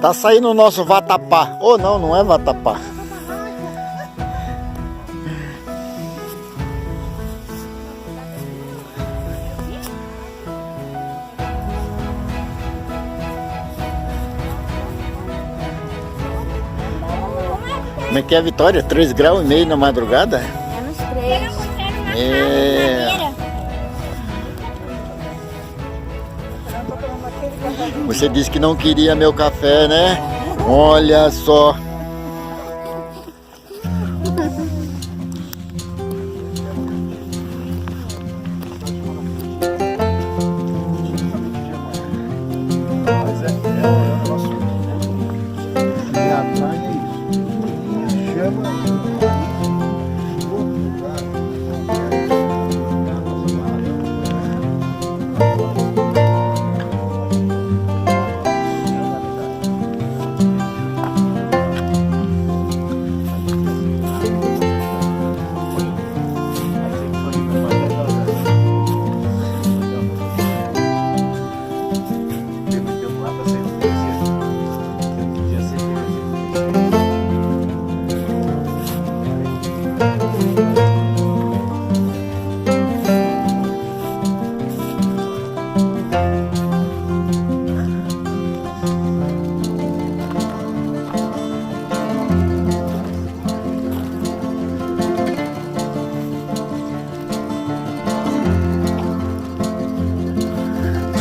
Tá saindo o nosso vatapá. Ou não, não é vatapá. Como é que é, Vitória? 3,5 graus na madrugada? Menos 3. É. Você disse que não queria meu café, né? Olha só.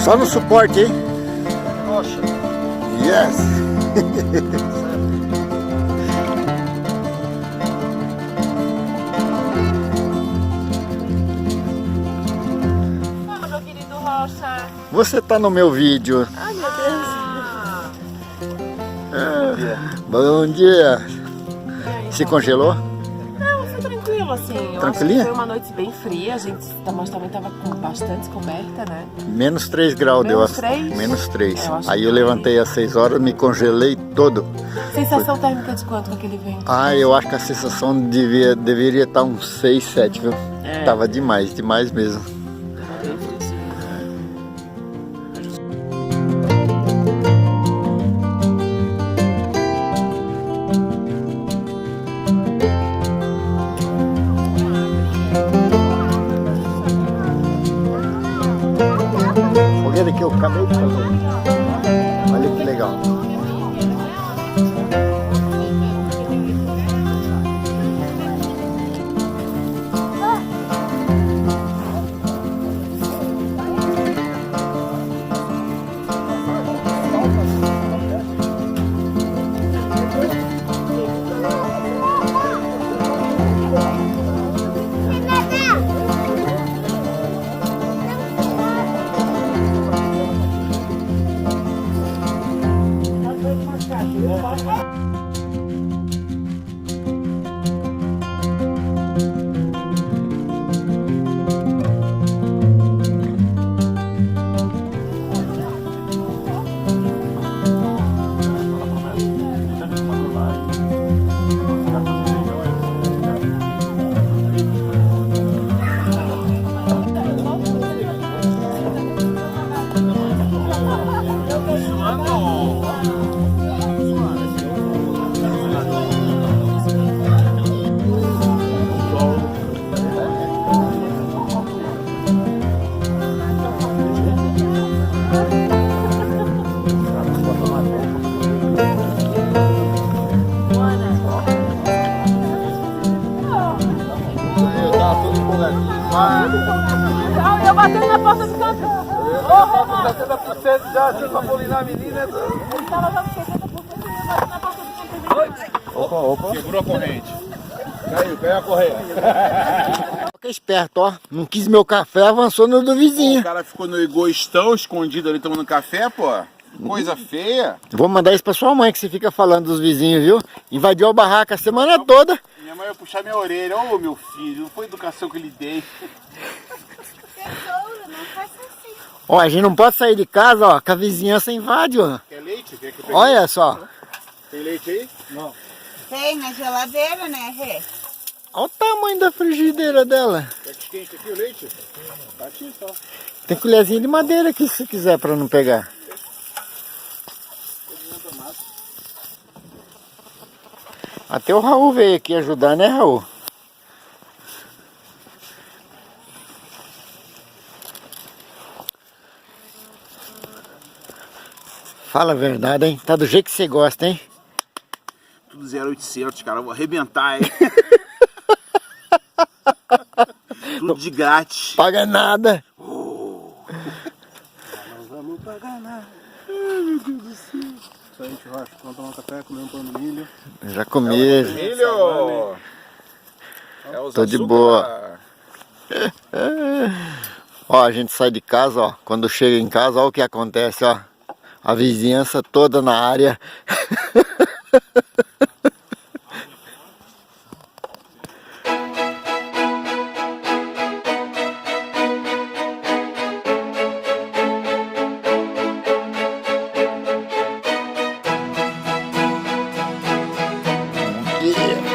Só no suporte, hein? Poxa. Yes! Fala, meu querido Rocha. Você tá no meu vídeo. Ai, meu Deus. Bom dia! Se congelou? Não, foi tranquilo, assim. Eu Tranquilinha? acho que foi uma noite bem fria. A gente também tava com bastante coberta, né? Menos 3 graus deu. Menos 3? Menos 3. Eu acho Aí que eu levantei às 6 horas, me congelei todo. Sensação térmica de quanto com aquele vento? Ah, eu acho que a sensação deveria estar uns 6, 7, viu? É. Tava demais, demais mesmo. Bem friozinho. Fogueira que eu acabei de fazer. Olha que legal. Eu batendo na porta do canto. Batendo a pulseta já, assim, pra polinar a menina. Estava dando 60% e eu bati na porta do canto. Opa. Quebrou a corrente. Caiu a correia. Fica esperto, ó. Não quis meu café, avançou no do vizinho. O cara ficou no egoístão, escondido ali tomando café, pô. Coisa feia. Vou mandar isso pra sua mãe, que você fica falando dos vizinhos, viu? Invadiu a barraca a semana toda. Minha mãe vai puxar minha orelha. Ô, meu filho, não foi educação que eu lhe dei. Tesouro, não faça assim. Ó, a gente não pode sair de casa, ó, que a vizinhança invade, ó. Quer leite? Quer que eu pegue? Olha só. Tem leite aí? Não. Tem na geladeira, né, Rê? Olha o tamanho da frigideira dela. Quer que esquente aqui o leite? Tá aqui só. Tem colherzinha de madeira aqui se quiser pra não pegar. Até o Raul veio aqui ajudar, né, Raul? Fala a verdade, hein? Tá do jeito que você gosta, hein? Tudo 0800, cara. Eu vou arrebentar, hein? Tudo de grátis. Paga nada. Não vamos pagar nada. Ai, meu Deus do céu. Isso aí, churrasco. Vamos tomar um café, comer um pão de milho. Já comi. Milho! Tô de boa. Ó, a gente sai de casa, ó. Quando chega em casa, ó o que acontece, ó. A vizinhança toda na área. Yeah.